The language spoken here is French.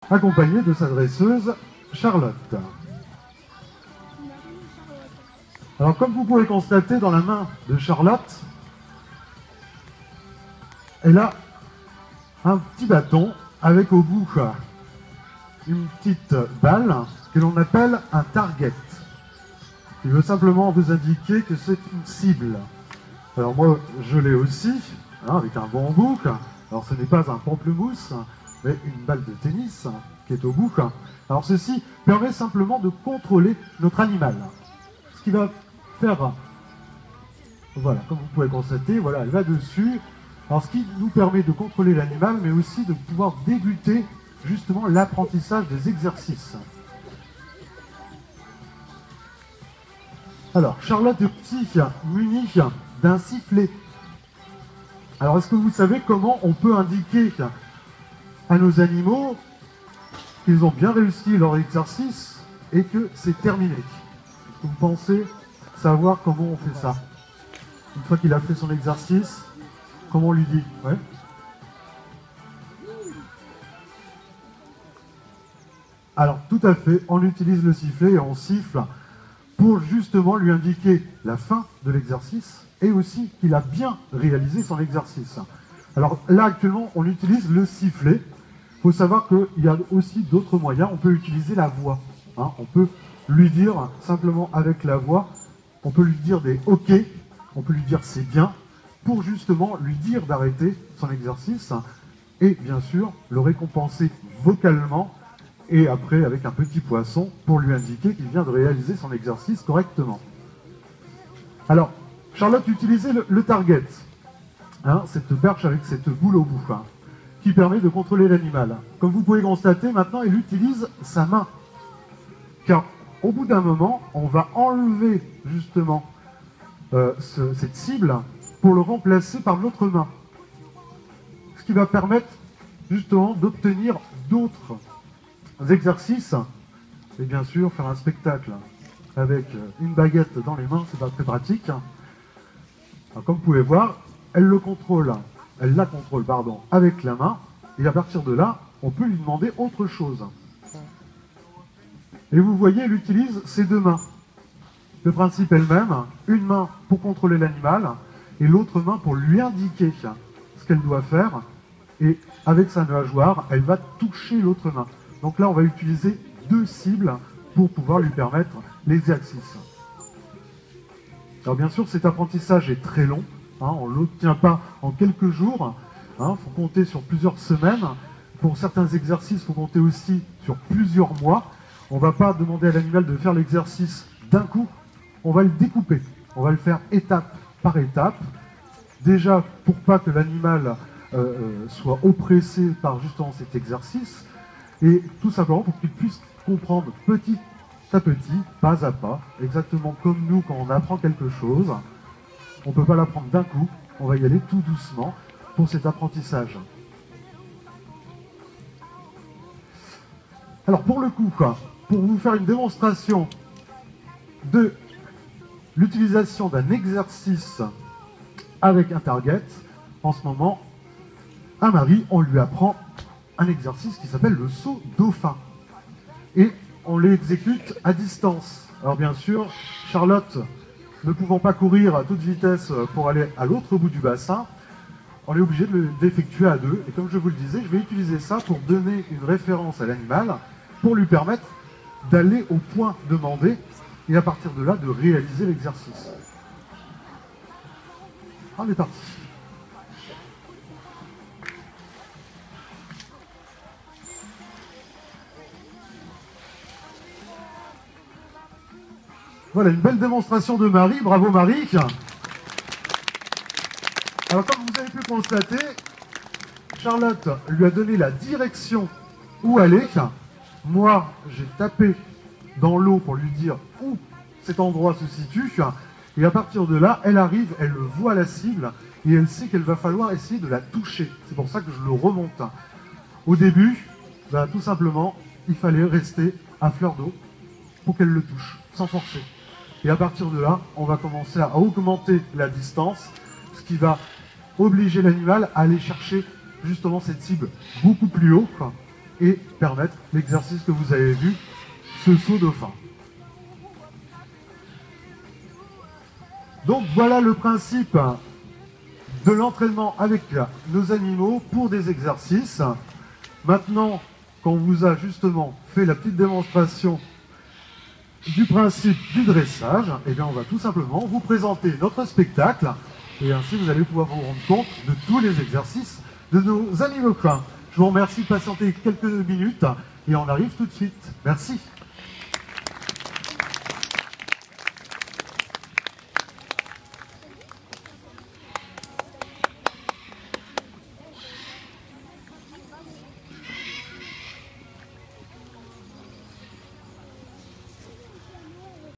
accompagnée de sa dresseuse Charlotte. Alors comme vous pouvez constater dans la main de Charlotte, elle a un petit bâton avec au bout une petite balle que l'on appelle un target. Il veut simplement vous indiquer que c'est une cible. Alors moi je l'ai aussi, hein, avec un bambou. Alors ce n'est pas un pamplemousse, mais une balle de tennis qui est au bout. Alors ceci permet simplement de contrôler notre animal. Ce qui va faire, voilà, comme vous pouvez constater, voilà, elle va dessus. Alors ce qui nous permet de contrôler l'animal, mais aussi de pouvoir débuter justement l'apprentissage des exercices. Alors, Charlotte est aussi munie d'un sifflet. Alors, est-ce que vous savez comment on peut indiquer à nos animaux qu'ils ont bien réussi leur exercice et que c'est terminé? Est-ce que vous pensez savoir comment on fait ça? Une fois qu'il a fait son exercice, comment on lui dit? Ouais. Alors, tout à fait, on utilise le sifflet et on siffle pour justement lui indiquer la fin de l'exercice et aussi qu'il a bien réalisé son exercice. Alors là, actuellement, on utilise le sifflet. Il faut savoir qu'il y a aussi d'autres moyens. On peut utiliser la voix. Hein. On peut lui dire simplement avec la voix, on peut lui dire des « OK », on peut lui dire « c'est bien », pour justement lui dire d'arrêter son exercice et bien sûr le récompenser vocalement et après avec un petit poisson pour lui indiquer qu'il vient de réaliser son exercice correctement. Alors, Charlotte utilisait le target, hein, cette perche avec cette boule au bout, hein, qui permet de contrôler l'animal. Comme vous pouvez constater, maintenant, elle utilise sa main. Car au bout d'un moment, on va enlever justement cette cible pour le remplacer par l'autre main. Ce qui va permettre justement d'obtenir d'autres exercices et bien sûr faire un spectacle avec une baguette dans les mains, c'est pas très pratique. Alors, comme vous pouvez voir, elle la contrôle avec la main et à partir de là, on peut lui demander autre chose. Et vous voyez, elle utilise ses deux mains. Le principe est le même, une main pour contrôler l'animal et l'autre main pour lui indiquer ce qu'elle doit faire et avec sa nageoire, elle va toucher l'autre main. Donc là, on va utiliser deux cibles pour pouvoir lui permettre l'exercice. Alors bien sûr, cet apprentissage est très long. Hein, on ne l'obtient pas en quelques jours. Il faut compter sur plusieurs semaines. Pour certains exercices, il faut compter aussi sur plusieurs mois. On ne va pas demander à l'animal de faire l'exercice d'un coup. On va le découper. On va le faire étape par étape. Déjà, pour pas que l'animal soit oppressé par justement cet exercice. Et tout simplement pour qu'il puisse comprendre petit à petit, pas à pas, exactement comme nous quand on apprend quelque chose. On ne peut pas l'apprendre d'un coup, on va y aller tout doucement pour cet apprentissage. Alors pour le coup, pour vous faire une démonstration de l'utilisation d'un exercice avec un target, en ce moment, à Marie, on lui apprend un exercice qui s'appelle le saut dauphin. Et on l'exécute à distance. Alors bien sûr, Charlotte, ne pouvant pas courir à toute vitesse pour aller à l'autre bout du bassin, on est obligé de l'effectuer à deux. Et comme je vous le disais, je vais utiliser ça pour donner une référence à l'animal, pour lui permettre d'aller au point demandé et à partir de là, de réaliser l'exercice. On est parti. Voilà, une belle démonstration de Marie. Bravo Marie. Alors comme vous avez pu constater, Charlotte lui a donné la direction où aller. Moi, j'ai tapé dans l'eau pour lui dire où cet endroit se situe. Et à partir de là, elle arrive, elle voit la cible et elle sait qu'il va falloir essayer de la toucher. C'est pour ça que je le remonte. Au début, tout simplement, il fallait rester à fleur d'eau pour qu'elle le touche, sans forcer. Et à partir de là, on va commencer à augmenter la distance, ce qui va obliger l'animal à aller chercher justement cette cible beaucoup plus haut. et permettre l'exercice que vous avez vu, ce saut dauphin. Donc voilà le principe de l'entraînement avec nos animaux pour des exercices. Maintenant qu'on vous a justement fait la petite démonstration du principe du dressage, eh bien on va tout simplement vous présenter notre spectacle et ainsi vous allez pouvoir vous rendre compte de tous les exercices de nos animaux. Je vous remercie de patienter quelques minutes et on arrive tout de suite. Merci.